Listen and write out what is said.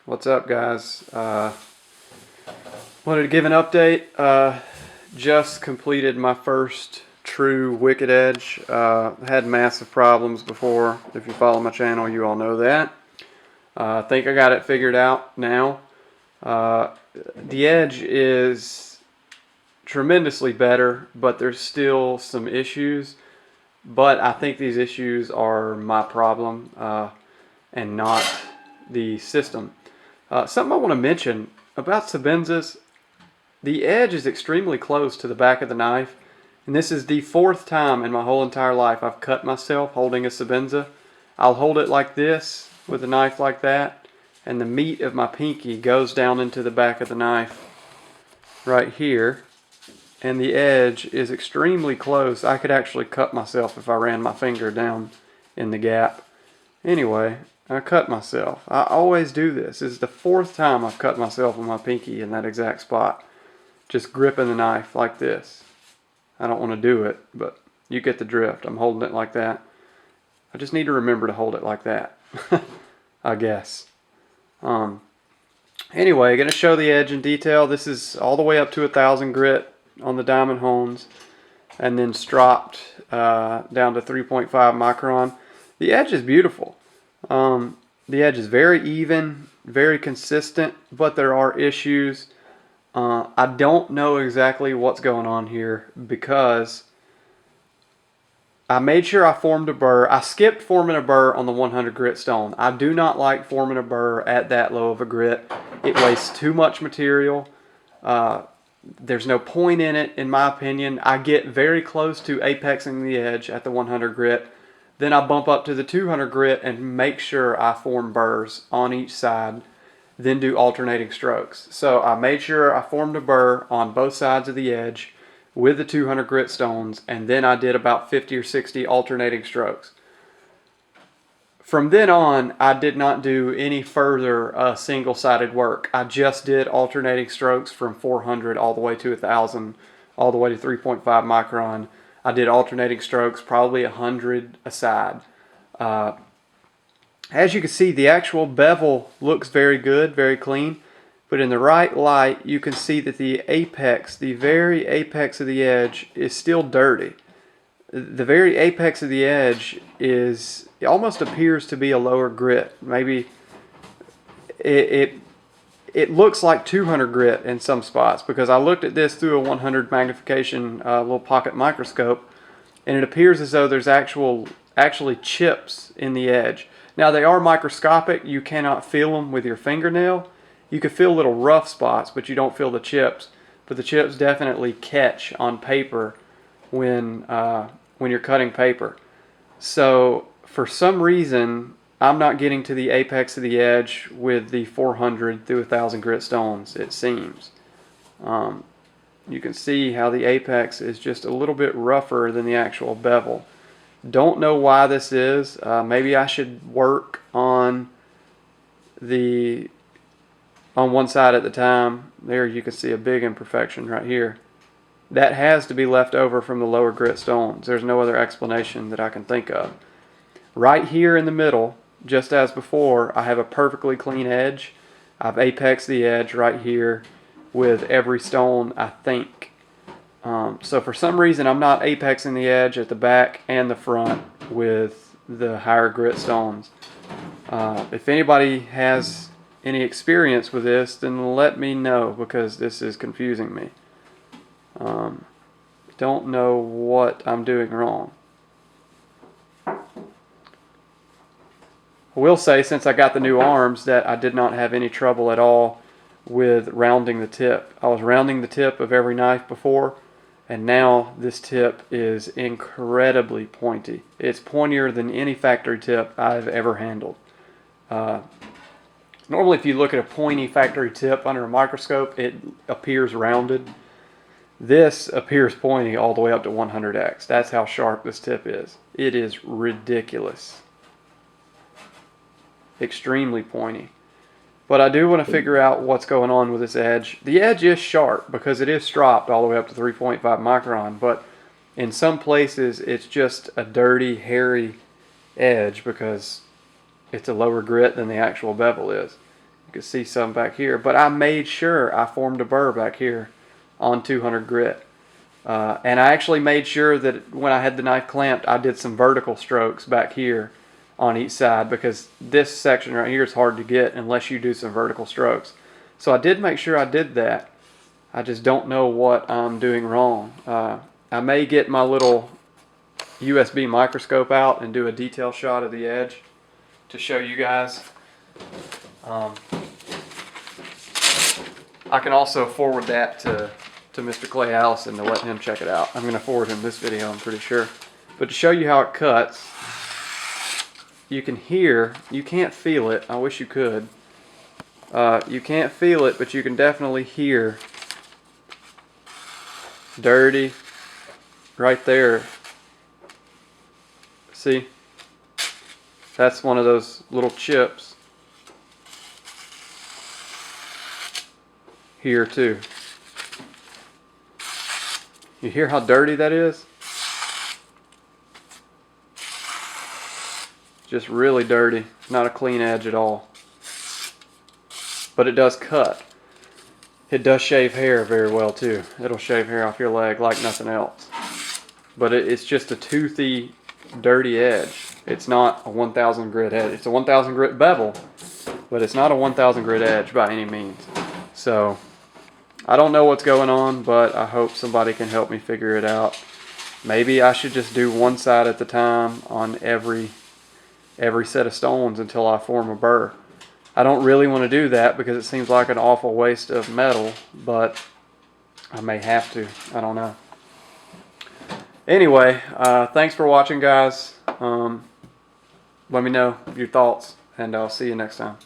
What's up, guys? Wanted to give an update. Just completed my first true wicked edge. Had massive problems before. If you follow my channel, you all know that. I think I got it figured out now. The edge is tremendously better, but there's still some issues. But I think these issues are my problem and not the system. Something I want to mention about Sabenzas, the edge is extremely close to the back of the knife, and this is the fourth time in my whole entire life I've cut myself holding a Sabenza. I'll hold it like this with a knife like that, and the meat of my pinky goes down into the back of the knife right here, and the edge is extremely close. I could actually cut myself if I ran my finger down in the gap. Anyway, I cut myself. I always do this. This is the fourth time I've cut myself with my pinky in that exact spot. Just gripping the knife like this. I don't want to do it, but you get the drift. I'm holding it like that. I just need to remember to hold it like that, I guess. Anyway, going to show the edge in detail. This is all the way up to 1,000 grit on the diamond hones, and then stropped down to 3.5 micron. The edge is beautiful. The edge is very even, very consistent, but there are issues. I don't know exactly what's going on here because I made sure I formed a burr. I skipped forming a burr on the 100 grit stone. I do not like forming a burr at that low of a grit. It wastes too much material. There's no point in it, in my opinion. I get very close to apexing the edge at the 100 grit. Then I bump up to the 200 grit and make sure I form burrs on each side, then do alternating strokes. So I made sure I formed a burr on both sides of the edge with the 200 grit stones, and then I did about 50 or 60 alternating strokes. From then on, I did not do any further single-sided work. I just did alternating strokes from 400 all the way to 1,000, all the way to 3.5 micron. I did alternating strokes, probably 100 a side. As you can see, the actual bevel looks very good, very clean. But in the right light, you can see that the apex, the very apex of the edge, is still dirty. The very apex of the edge is, it almost appears to be a lower grit. Maybe it looks like 200 grit in some spots, because I looked at this through a 100 magnification little pocket microscope, and it appears as though there's actually chips in the edge. Now, they are microscopic. You cannot feel them with your fingernail. You can feel little rough spots, but you don't feel the chips. But the chips definitely catch on paper when you're cutting paper. So for some reason, I'm not getting to the apex of the edge with the 400 through 1,000 grit stones, it seems. You can see how the apex is just a little bit rougher than the actual bevel. Don't know why this is. Maybe I should work on one side at the time. There you can see a big imperfection right here. That has to be left over from the lower grit stones. There's no other explanation that I can think of. Right here in the middle, just as before, I have a perfectly clean edge. I've apexed the edge right here with every stone, I think. So for some reason, I'm not apexing the edge at the back and the front with the higher grit stones. If anybody has any experience with this, then let me know, because this is confusing me. Don't know what I'm doing wrong. I will say, since I got the new arms, that I did not have any trouble at all with rounding the tip. I was rounding the tip of every knife before, and now this tip is incredibly pointy. It's pointier than any factory tip I've ever handled. Normally, if you look at a pointy factory tip under a microscope, it appears rounded. This appears pointy all the way up to 100x. That's how sharp this tip is. It is ridiculous. Extremely pointy. But I do want to figure out what's going on with this edge. The edge is sharp because it is stropped all the way up to 3.5 micron, but in some places it's just a dirty, hairy edge because it's a lower grit than the actual bevel is. You can see some back here, but I made sure I formed a burr back here on 200 grit. And I actually made sure that when I had the knife clamped, I did some vertical strokes back here on each side, because this section right here is hard to get unless you do some vertical strokes. So I did make sure I did that. I just don't know what I'm doing wrong. I may get my little USB microscope out and do a detail shot of the edge to show you guys. I can also forward that to Mr. Clay Allison to let him check it out. I'm going to forward him this video, I'm pretty sure. But to show you how it cuts, you can hear, you can't feel it, I wish you could. You can't feel it, but you can definitely hear dirty right there. See? That's one of those little chips here too. You hear how dirty that is? Just really dirty, not a clean edge at all. But it does cut. It does shave hair very well too. It'll shave hair off your leg like nothing else. But it's just a toothy, dirty edge. It's not a 1000 grit edge. It's a 1000 grit bevel, but it's not a 1000 grit edge by any means. So I don't know what's going on, but I hope somebody can help me figure it out. Maybe I should just do one side at a time on every set of stones until I form a burr. I don't really want to do that because it seems like an awful waste of metal, but I may have to. I don't know. Anyway, thanks for watching, guys. Let me know your thoughts, and I'll see you next time.